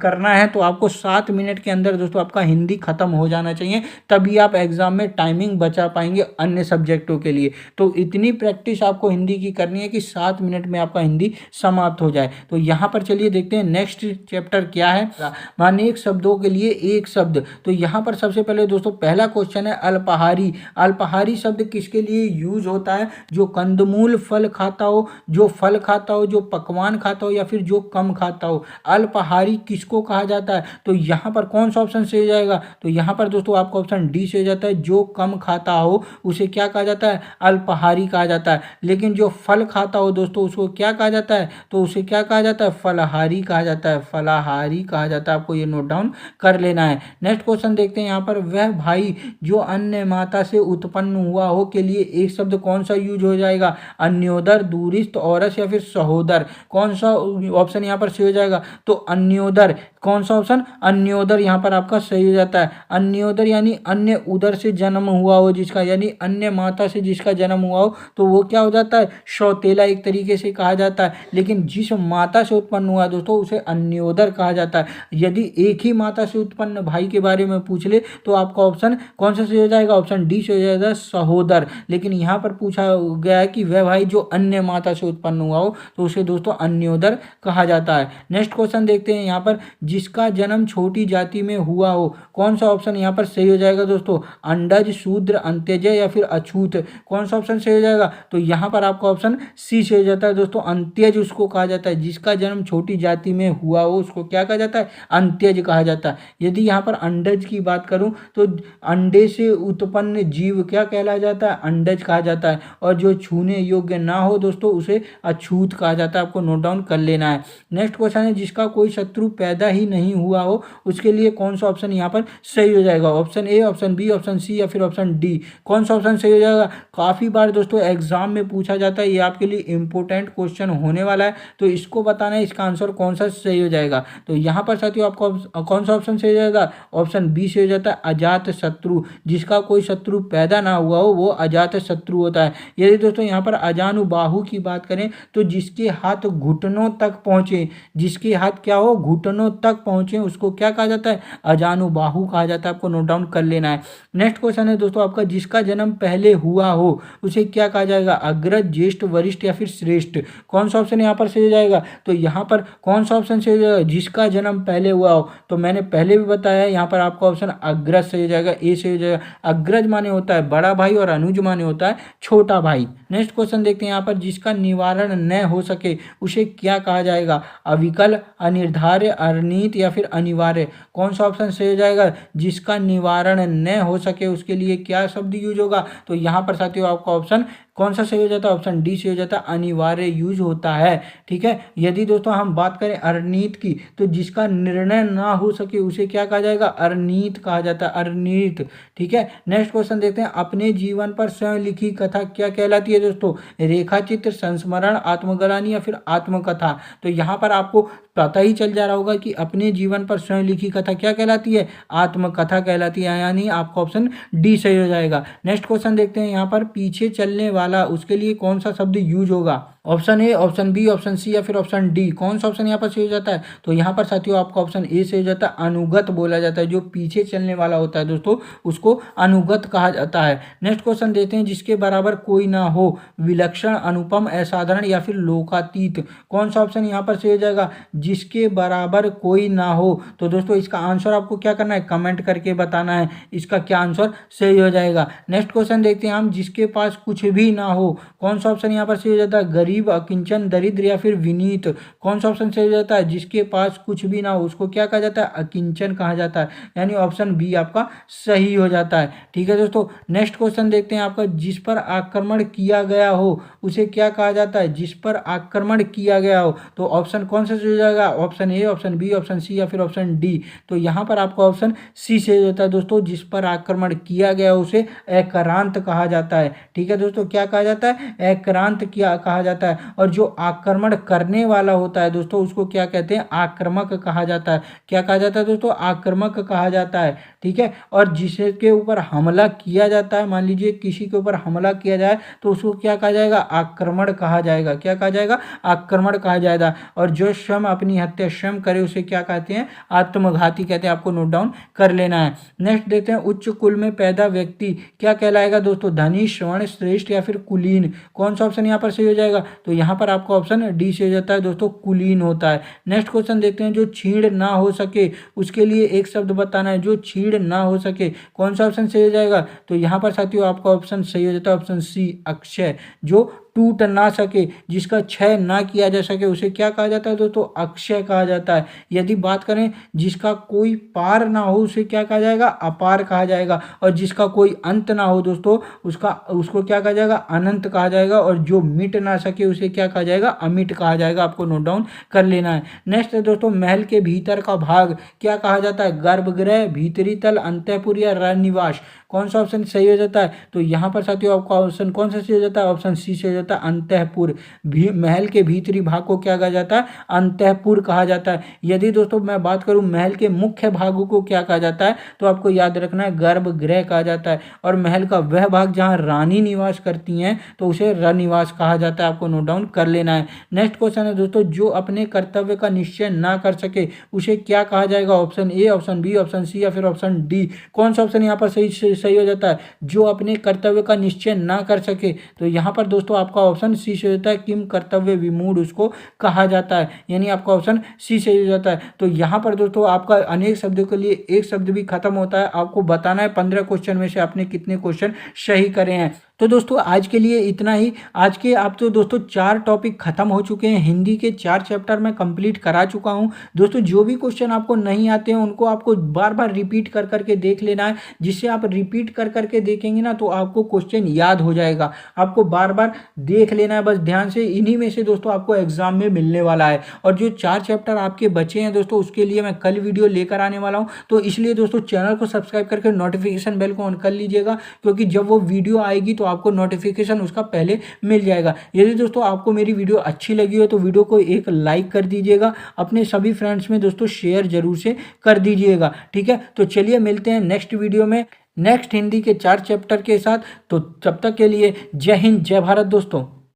करना है तो आपको 7 मिनट के अंदर दोस्तों आपका हिंदी खत्म हो जाना चाहिए, तभी आप एग्जाम में टाइमिंग बचा पाएंगे अन्य सब्जेक्टों के लिए। तो इतनी प्रैक्टिस आपको हिंदी की करनी है कि 7 मिनट में आपका हिंदी समाप्त हो जाए। तो यहाँ पर चलिए देखते हैं नेक्स्ट चैप्टर क्या है। अनेक शब्दों के लिए एक शब्द। तो यहाँ पर सबसे पहले दोस्तों पहला क्वेश्चन है अल्पाहारी। अल्पाहारी शब्द किसके लिए यूज होता है? जो कंदमूल फल खाता हो, जो फल खाता हो, जो पकवान खाता हो, या फिर जो कम खाता हो। अल्पाहारी किसको कहा जाता है? तो यहाँ पर कौन सा ऑप्शन सही हो जाएगा? तो यहाँ पर दोस्तों आपका ऑप्शन डी से हो जाता है। जो कम खाता हो उसे क्या कहा जाता है? अल्पाहारी कहा जाता है। लेकिन जो फल खाता हो दोस्तों उसको क्या कहा जाता है? तो उसे क्या कहा जाता है? फलाहारी कहा जाता है। फलाहारी कहा जाता है। आपको ये नोट डाउन कर लेना है। नेक्स्ट क्वेश्चन देखते हैं यहाँ पर, वह भाई जो अन्य माता से उत्पन्न हुआ हो के लिए एक शब्द कौन सा यूज हो जाएगा? अन्योदर, दूरिस्त, औरस, या फिर सहोदर। कौन सा ऑप्शन यहाँ पर सही हो जाएगा? तो अन्योदर। कौन सा ऑप्शन? अन्योदर यहाँ पर आपका सही हो जाता है। अन्योदर यानी अन्य उदर से जन्म हुआ हो जिसका, यानी अन्य माता से जिसका जन्म हुआ हो तो वो क्या हो जाता है? सौतेला एक तरीके से कहा जाता है। लेकिन जिस माता से उत्पन्न हुआ दोस्तों उसे अन्योदर कहा जाता है। यदि एक ही माता से उत्पन्न भाई के बारे में पूछ ले तो आपका ऑप्शन कौन सा सही हो जाएगा? ऑप्शन डी से हो जाएगा, सहोदर। लेकिन यहाँ पर पूछा गया है कि वह भाई जो अन्य माता से उत्पन्न हुआ हो तो उसे दोस्तों अन्योदर कहा जाता है। नेक्स्ट क्वेश्चन देखते हैं यहाँ पर, जिसका जन्म छोटी जाति में हुआ हो। कौन सा ऑप्शन यहाँ पर सही हो जाएगा दोस्तों? अंडज, शूद्र, अंत्यजय, या फिर अछूत। कौन सा ऑप्शन सही हो जाएगा? तो यहाँ पर आपका ऑप्शन सी से हो जाता है दोस्तों। अंत्यज उसको कहा जाता है। जिसका जन्म छोटी जाति में हुआ हो उसको क्या कहा जाता है? अंत्यज कहा जाता है। यदि यहाँ पर अंडज की बात करूं तो अंडे से उत्पन्न जीव क्या कहला जाता है? अंडज कहा जाता है। और जो छूने योग्य ना हो दोस्तों उसे अछूत कहा जाता है। आपको नोट डाउन कर लेना है। नेक्स्ट क्वेश्चन है, जिसका कोई शत्रु पैदा ही नहीं हुआ हो उसके लिए कौन सा ऑप्शन यहाँ पर सही हो जाएगा? Option A, option B, option C, या फिर ऑप्शन डी। कौन सा ऑप्शन सही हो जाएगा? काफ़ी बार दोस्तों एग्जाम में पूछा जाता है, ये आपके लिए इंपॉर्टेंट क्वेश्चन होने वाला है, तो इसको बताना है इसका आंसर कौन सा सही हो जाएगा। तो यहाँ पर साथियों आपको कौन सा ऑप्शन सही हो जाएगा? ऑप्शन बी से हो जाता है, अजात शत्रु। जिसका कोई शत्रु पैदा ना हुआ हो वो अजात शत्रु होता है। यदि दोस्तों यहाँ पर अजानुबाहु की बात करें तो जिसके हाथ घुटनों तक पहुँचे, जिसके हाथ क्या हो? घुटनों तक पहुँचे, उसको क्या कहा जाता है? अजानुबाहु कहा जाता है। आपको नोट डाउन कर लेना है। नेक्स्ट क्वेश्चन है दोस्तों आपका, जिसका जन्म पहले हुआ हो उसे क्या कहा जाएगा? अग्रज, ज्येष्ठ, वरिष्ठ, या फिर श्रेष्ठ। कौन सा ऑप्शन यहाँ पर सही हो जाएगा? तो यहाँ पर कौन सा ऑप्शन सही हो जाएगा? जिसका जन्म पहले हुआ हो। तो मैंने पहले भी बताया यहाँ पर आपका ऑप्शन अग्रज सही हो जाएगा, ए सही हो जाएगा। अग्रज माने होता है बड़ा भाई और अनुज माने होता है छोटा भाई। नेक्स्ट क्वेश्चन देखते हैं यहाँ पर, जिसका निवारण न हो सके उसे क्या कहा जाएगा? अविकल, अनिर्धार्य, अनिर्णीत, या फिर अनिवार्य। कौन सा ऑप्शन सही हो जाएगा? जिसका निवारण न हो सके उसके लिए क्या शब्द यूज होगा? तो यहाँ पर साथियों आपका ऑप्शन कौन सा सही हो जाता है? ऑप्शन डी से हो जाता है, अनिवार्य यूज होता है। ठीक है। यदि दोस्तों हम बात करें अनिर्णीत की तो जिसका निर्णय ना हो सके उसे क्या कहा जाएगा? अनिर्णीत कहा जाता है, अनिर्णीत। ठीक है। नेक्स्ट क्वेश्चन देखते हैं, अपने जीवन पर स्वयं लिखी कथा क्या कहलाती है दोस्तों? रेखाचित्र, संस्मरण, आत्मग्लानि, या फिर आत्मकथा। तो यहाँ पर आपको पता ही चल जा रहा होगा कि अपने जीवन पर स्वयं लिखी कथा क्या कहलाती है? आत्मकथा कहलाती है, यानी आपका ऑप्शन डी सही हो जाएगा। नेक्स्ट क्वेश्चन देखते हैं यहाँ पर, पीछे चलने वाला उसके लिए कौन सा शब्द यूज होगा? Option A, option B, option C, या फिर ऑप्शन डी। कौन सा ऑप्शन यहाँ पर सही हो जाता है? तो यहाँ पर साथियों आपका ऑप्शन ए सही हो जाता है, अनुगत बोला जाता है। जो पीछे चलने वाला होता है दोस्तों उसको अनुगत कहा जाता है। नेक्स्ट क्वेश्चन देते हैं, जिसके बराबर कोई ना हो, विलक्षण, अनुपम, असाधारण, या फिर लोकातीत। कौन सा ऑप्शन यहाँ पर सही हो जाएगा? जिसके बराबर कोई ना हो। तो दोस्तों इसका आंसर आपको क्या करना है? कमेंट करके बताना है इसका क्या आंसर सही हो जाएगा। नेक्स्ट क्वेश्चन देखते हैं हम, जिसके पास कुछ भी ना हो, कौन सा ऑप्शन यहाँ पर सही हो जाता है, गरीब, अकिंचन, दरिद्र या फिर विनीत, कौन सा ऑप्शन सही हो जाता है, जिसके पास कुछ भी ना हो उसको क्या कहा जाता है, अकिंचन कहा जाता है, यानी ऑप्शन बी आपका सही हो जाता है। ठीक है दोस्तों, नेक्स्ट क्वेश्चन देखते हैं आपका, जिस पर आक्रमण किया गया हो उसे क्या कहा जाता है, जिस पर आक्रमण किया गया हो, तो ऑप्शन कौन सा सही हो जाएगा, option A, option B, option C या फिर ऑप्शन डी। तो यहाँ पर आपका ऑप्शन सी सही होता है दोस्तों, जिस पर आक्रमण किया गया उसे आक्रांत कहा जाता है। ठीक है दोस्तों, क्या कहा जाता है, आक्रांत किया कहा जाता है। और जो आक्रमण करने वाला होता है दोस्तों उसको क्या कहते हैं, आक्रामक कहा जाता है। क्या कहा जाता है दोस्तों, आक्रामक कहा जाता है। ठीक है, और जिसके ऊपर हमला किया जाता है, मान लीजिए किसी के ऊपर हमला किया जाए तो उसको क्या कहा जाएगा, आक्रमण कहा जाएगा। क्या कहा जाएगा, आक्रमण कहा जाएगा। और जो स्वयं अपनी हत्या स्वयं करे उसे क्या कहते हैं, आत्मघाती कहते हैं। आपको नोट डाउन कर लेना है। नेक्स्ट देखते हैं, उच्च कुल में पैदा व्यक्ति क्या कहलाएगा दोस्तों, धनी, श्रवण, श्रेष्ठ या फिर कुलीन, कौन सा ऑप्शन यहाँ पर सही हो जाएगा, तो यहाँ पर आपका ऑप्शन डी से हो जाता है दोस्तों, कुलीन होता है। नेक्स्ट क्वेश्चन देखते हैं, जो छीड़ ना हो सके उसके लिए एक शब्द बताना है, जो छीड़ ना हो सके, कौन सा ऑप्शन सही हो जाएगा, तो यहाँ पर साथियों आपका ऑप्शन सही हो जाता है, ऑप्शन सी, अक्षय। जो टूट ना सके, जिसका क्षय ना किया जा सके उसे क्या कहा जाता है दोस्तों, अक्षय कहा जाता है। यदि बात करें जिसका कोई पार ना हो उसे क्या कहा जाएगा, अपार कहा जाएगा। और जिसका कोई अंत ना हो दोस्तों उसको क्या कहा जाएगा, अनंत कहा जाएगा। और जो मिट ना सके उसे क्या कहा जाएगा, अमिट कहा जाएगा। आपको नोट डाउन कर लेना है। नेक्स्ट है दोस्तों, महल के भीतर का भाग क्या कहा जाता है, गर्भगृह, भीतरी तल, अंतःपुर या रनिवास, कौन सा ऑप्शन सही हो जाता है, तो यहाँ पर साथियों आपका ऑप्शन कौन सा सही हो जाता है, ऑप्शन सी से हो जाता है, अंतःपुर। महल के भीतरी भाग को क्या कहा जाता है, अंतःपुर कहा जाता है। यदि दोस्तों मैं बात करूं महल के मुख्य भागों को क्या कहा जाता है, तो आपको याद रखना है गर्भगृह कहा जाता है। और महल का वह भाग जहां रानी निवास करती हैं तो उसे रनिवास कहा जाता है। आपको नोट डाउन कर लेना है। नेक्स्ट क्वेश्चन है दोस्तों, जो अपने कर्तव्य का निश्चय ना कर सके उसे क्या कहा जाएगा, option A, option B, option C या फिर ऑप्शन डी, कौन सा ऑप्शन यहाँ पर सही हो जाता है, जो अपने कर्तव्य का निश्चय ना कर सके, तो यहाँ पर दोस्तों आपका ऑप्शन सी से हो जाता है, किम कर्तव्य विमूढ़ उसको कहा जाता है, यानी आपका ऑप्शन सी से हो जाता है। तो यहाँ पर दोस्तों आपका अनेक शब्दों के लिए एक शब्द भी खत्म होता है। आपको बताना है 15 क्वेश्चन में से आपने कितने क्वेश्चन सही करे हैं। तो दोस्तों आज के लिए इतना ही। आज के आप तो दोस्तों 4 टॉपिक खत्म हो चुके हैं, हिंदी के 4 चैप्टर मैं कंप्लीट करा चुका हूं। दोस्तों जो भी क्वेश्चन आपको नहीं आते हैं उनको आपको बार बार रिपीट कर करके देख लेना है, जिससे आप रिपीट कर करके देखेंगे ना तो आपको क्वेश्चन याद हो जाएगा। आपको बार बार देख लेना है बस ध्यान से, इन्हीं में से दोस्तों आपको एग्जाम में मिलने वाला है। और जो 4 चैप्टर आपके बचे हैं दोस्तों उसके लिए मैं कल वीडियो लेकर आने वाला हूँ, तो इसलिए दोस्तों चैनल को सब्सक्राइब करके नोटिफिकेशन बेल को ऑन कर लीजिएगा, क्योंकि जब वो वीडियो आएगी तो आपको नोटिफिकेशन उसका पहले मिल जाएगा। यदि दोस्तों आपको मेरी वीडियो अच्छी लगी हो तो वीडियो को एक लाइक कर दीजिएगा, अपने सभी फ्रेंड्स में दोस्तों शेयर जरूर से कर दीजिएगा। ठीक है, तो चलिए मिलते हैं नेक्स्ट वीडियो में नेक्स्ट हिंदी के 4 चैप्टर के साथ। तो तब तक के लिए जय हिंद, जय भारत दोस्तों।